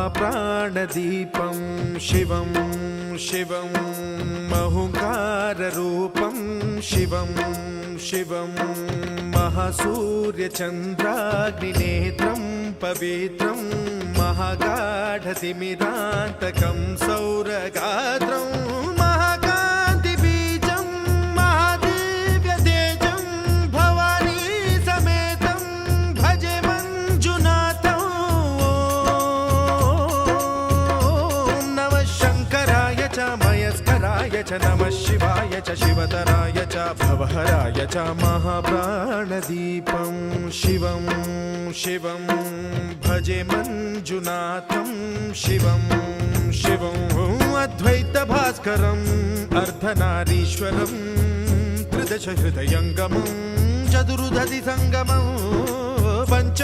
महाप्राणदीपं शिवं शिवं महुकाररूपं शिवं शिवं महासूर्यचन्द्राग्निनेत्रं पवित्रं महागाढतिमिरान्तकं सौरगात्रं महाकान्तिबीजं महादिव्यतेजं भवानी समेतं भजे मञ्जुनाथं। ॐ नमः शङ्कराय च मयस्कराय च नमः शिवाय च शिवतराय च भवहराय च महाप्राणदीपं शिवं शिवं भजे मञ्जुनाथं शिवं शिवं अद्वैतभास्करम् अर्धनारीश्वरं त्रिदश हृदयङ्गमं चतुर्दधि सङ्गमं पञ्च